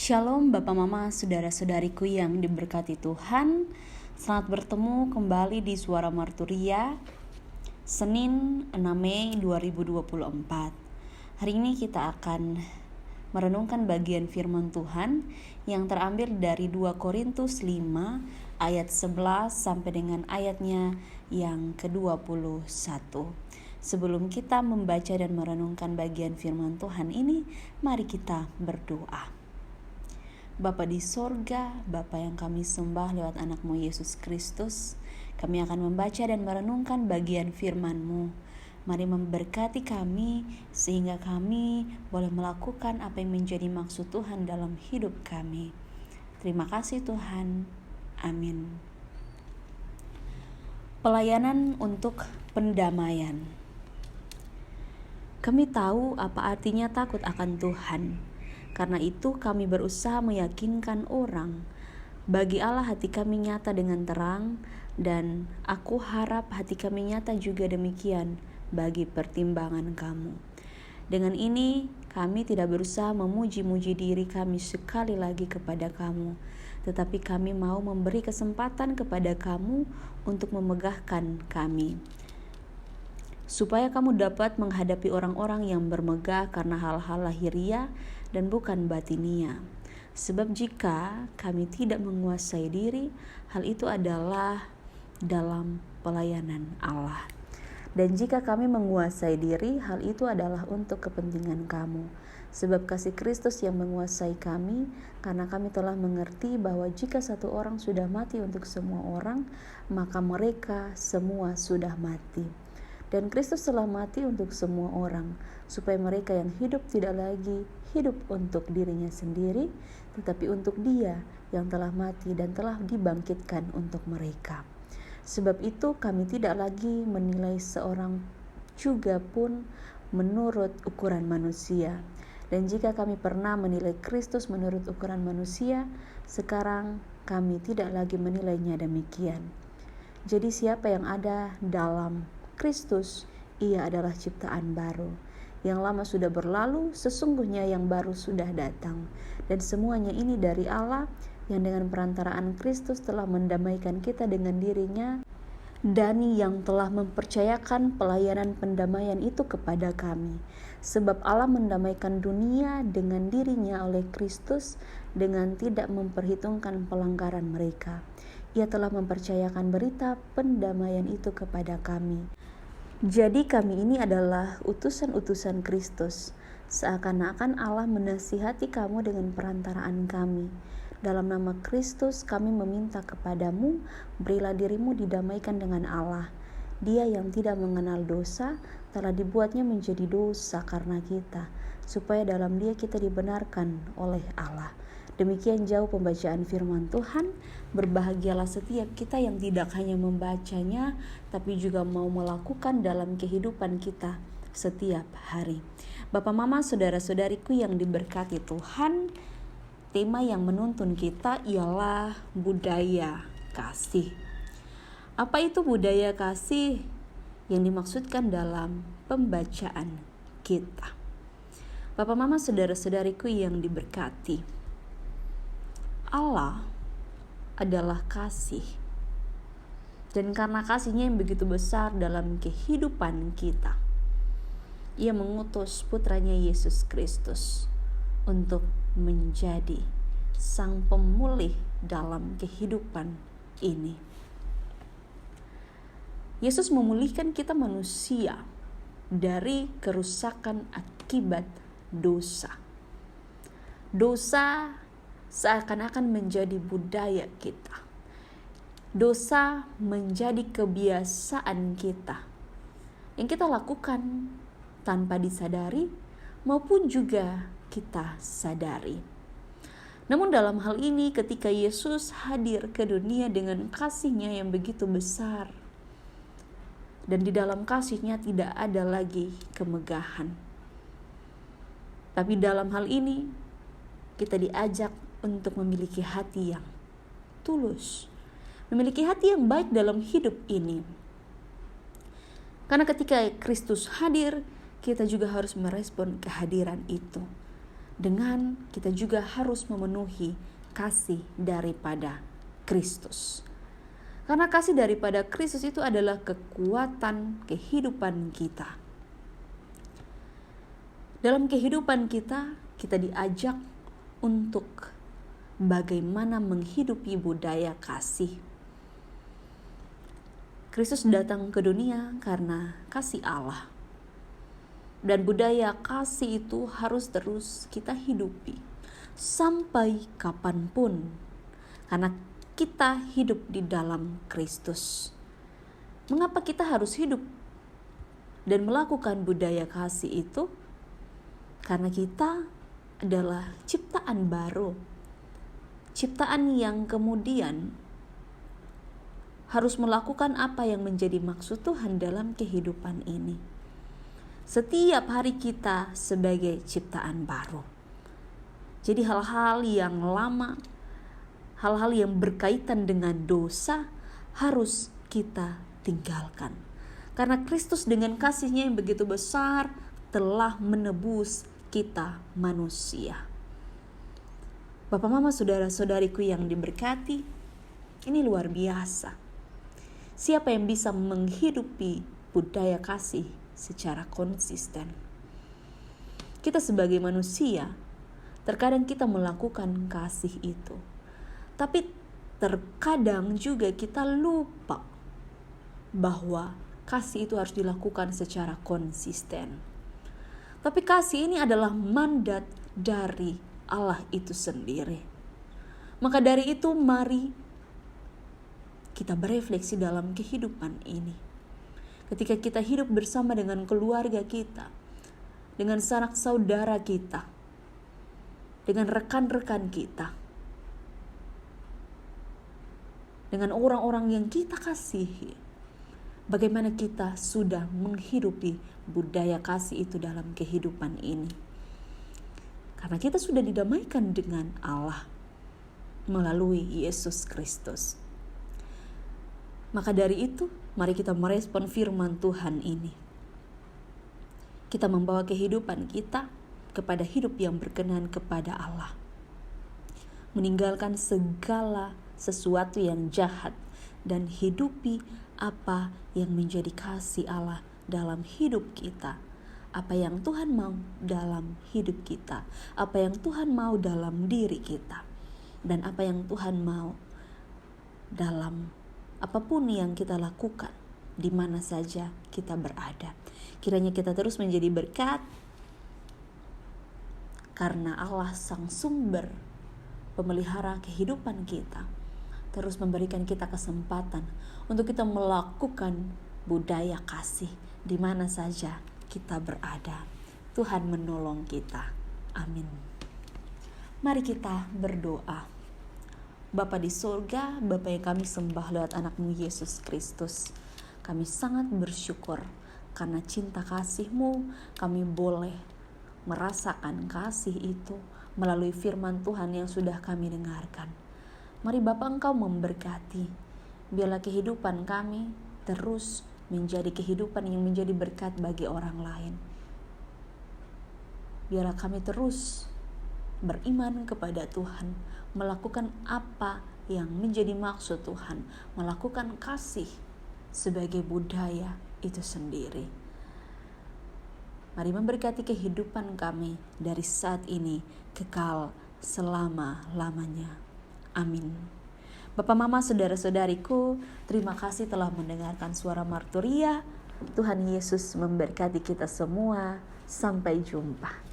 Shalom Bapak Mama, saudara-saudariku yang diberkati Tuhan. Selamat bertemu kembali di Suara Marturia, Senin 6 Mei 2024. Hari ini kita akan merenungkan bagian firman Tuhan yang terambil dari 2 Korintus 5 ayat 11 sampai dengan ayatnya yang ke-21. Sebelum kita membaca dan merenungkan bagian firman Tuhan ini, mari kita berdoa. Bapa di sorga, Bapa yang kami sembah lewat anak-Mu Yesus Kristus, kami akan membaca dan merenungkan bagian firman-Mu. Mari memberkati kami sehingga kami boleh melakukan apa yang menjadi maksud Tuhan dalam hidup kami. Terima kasih Tuhan. Amin. Pelayanan untuk pendamaian. Kami tahu apa artinya takut akan Tuhan. Karena itu kami berusaha meyakinkan orang. Bagi Allah hati kami nyata dengan terang, dan aku harap hati kami nyata juga demikian bagi pertimbangan kamu. Dengan ini kami tidak berusaha memuji-muji diri kami sekali lagi kepada kamu, tetapi kami mau memberi kesempatan kepada kamu untuk memegahkan kami, supaya kamu dapat menghadapi orang-orang yang bermegah karena hal-hal lahiriah dan bukan batinia. Sebab jika kami tidak menguasai diri, hal itu adalah dalam pelayanan Allah. Dan jika kami menguasai diri, hal itu adalah untuk kepentingan kamu. Sebab kasih Kristus yang menguasai kami, karena kami telah mengerti bahwa jika satu orang sudah mati untuk semua orang, maka mereka semua sudah mati. Dan Kristus telah mati untuk semua orang, supaya mereka yang hidup tidak lagi hidup untuk dirinya sendiri, tetapi untuk Dia yang telah mati dan telah dibangkitkan untuk mereka. Sebab itu kami tidak lagi menilai seorang juga pun menurut ukuran manusia. Dan jika kami pernah menilai Kristus menurut ukuran manusia, sekarang kami tidak lagi menilainya demikian. Jadi siapa yang ada dalam Kristus, ia adalah ciptaan baru. Yang lama sudah berlalu, sesungguhnya yang baru sudah datang. Dan semuanya ini dari Allah, yang dengan perantaraan Kristus telah mendamaikan kita dengan dirinya, dan yang telah mempercayakan pelayanan pendamaian itu kepada kami. Sebab Allah mendamaikan dunia dengan dirinya oleh Kristus, dengan tidak memperhitungkan pelanggaran mereka. Ia telah mempercayakan berita pendamaian itu kepada kami. Jadi kami ini adalah utusan-utusan Kristus, seakan-akan Allah menasihati kamu dengan perantaraan kami. Dalam nama Kristus kami meminta kepadamu, berilah dirimu didamaikan dengan Allah. Dia yang tidak mengenal dosa, telah dibuatnya menjadi dosa karena kita, supaya dalam Dia kita dibenarkan oleh Allah. Demikian jauh pembacaan firman Tuhan. Berbahagialah setiap kita yang tidak hanya membacanya, tapi juga mau melakukan dalam kehidupan kita setiap hari. Bapak Mama, saudara-saudariku yang diberkati Tuhan, tema yang menuntun kita ialah budaya kasih. Apa itu budaya kasih yang dimaksudkan dalam pembacaan kita? Bapak Mama, saudara-saudariku yang diberkati, Allah adalah kasih. Dan karena kasihnya yang begitu besar dalam kehidupan kita, Ia mengutus putranya Yesus Kristus untuk menjadi sang pemulih dalam kehidupan ini. Yesus memulihkan kita manusia dari kerusakan akibat dosa. Dosa seakan-akan menjadi budaya kita. Dosa menjadi kebiasaan kita yang kita lakukan tanpa disadari maupun juga kita sadari. Namun dalam hal ini, ketika Yesus hadir ke dunia dengan kasih-Nya yang begitu besar, dan di dalam kasih-Nya tidak ada lagi kemegahan, tapi dalam hal ini kita diajak untuk memiliki hati yang tulus, memiliki hati yang baik dalam hidup ini. Karena ketika Kristus hadir, kita juga harus merespon kehadiran itu. dengan kita juga harus memenuhi kasih daripada Kristus. Karena kasih daripada Kristus itu adalah kekuatan kehidupan kita. Dalam kehidupan kita, kita diajak untuk bagaimana menghidupi budaya kasih. Kristus datang ke dunia karena kasih Allah. Dan budaya kasih itu harus terus kita hidupi sampai kapanpun. Karena kita hidup di dalam Kristus. Mengapa kita harus hidup dan melakukan budaya kasih itu? Karena kita adalah ciptaan baru. Ciptaan yang kemudian harus melakukan apa yang menjadi maksud Tuhan dalam kehidupan ini. Setiap hari kita sebagai ciptaan baru. Jadi hal-hal yang lama, hal-hal yang berkaitan dengan dosa harus kita tinggalkan. Karena Kristus dengan kasih-Nya yang begitu besar telah menebus kita manusia. Bapak, mama, saudara-saudariku yang diberkati, ini luar biasa. Siapa yang bisa menghidupi budaya kasih secara konsisten? Kita sebagai manusia, terkadang kita melakukan kasih itu. Tapi terkadang juga kita lupa bahwa kasih itu harus dilakukan secara konsisten. Tapi kasih ini adalah mandat dari Allah itu sendiri. Maka dari itu mari kita berefleksi dalam kehidupan ini. Ketika kita hidup bersama dengan keluarga kita, dengan sanak saudara kita, dengan rekan-rekan kita, dengan orang-orang yang kita kasihi, bagaimana kita sudah menghidupi budaya kasih itu dalam kehidupan ini. Karena kita sudah didamaikan dengan Allah melalui Yesus Kristus. Maka dari itu, mari kita merespon firman Tuhan ini. Kita membawa kehidupan kita kepada hidup yang berkenan kepada Allah. Meninggalkan segala sesuatu yang jahat dan hidupi apa yang menjadi kasih Allah dalam hidup kita. Apa yang Tuhan mau dalam hidup kita, apa yang Tuhan mau dalam diri kita, dan apa yang Tuhan mau dalam apapun yang kita lakukan, di mana saja kita berada. Kiranya kita terus menjadi berkat, karena Allah sang sumber pemelihara kehidupan kita, terus memberikan kita kesempatan untuk kita melakukan budaya kasih di mana saja kita berada. Tuhan menolong kita. Amin. Mari kita berdoa. Bapa di surga, Bapa yang kami sembah lewat anak-Mu Yesus Kristus, kami sangat bersyukur karena cinta kasih-Mu kami boleh merasakan kasih itu melalui firman Tuhan yang sudah kami dengarkan. Mari Bapa, Engkau memberkati. Biarlah kehidupan kami terus menjadi kehidupan yang menjadi berkat bagi orang lain. Biarlah kami terus beriman kepada Tuhan, melakukan apa yang menjadi maksud Tuhan, melakukan kasih sebagai budaya itu sendiri. Mari memberkati kehidupan kami dari saat ini kekal selama-lamanya. Amin. Bapak, mama, saudara-saudariku, terima kasih telah mendengarkan suara Marturia. Tuhan Yesus memberkati kita semua. Sampai jumpa.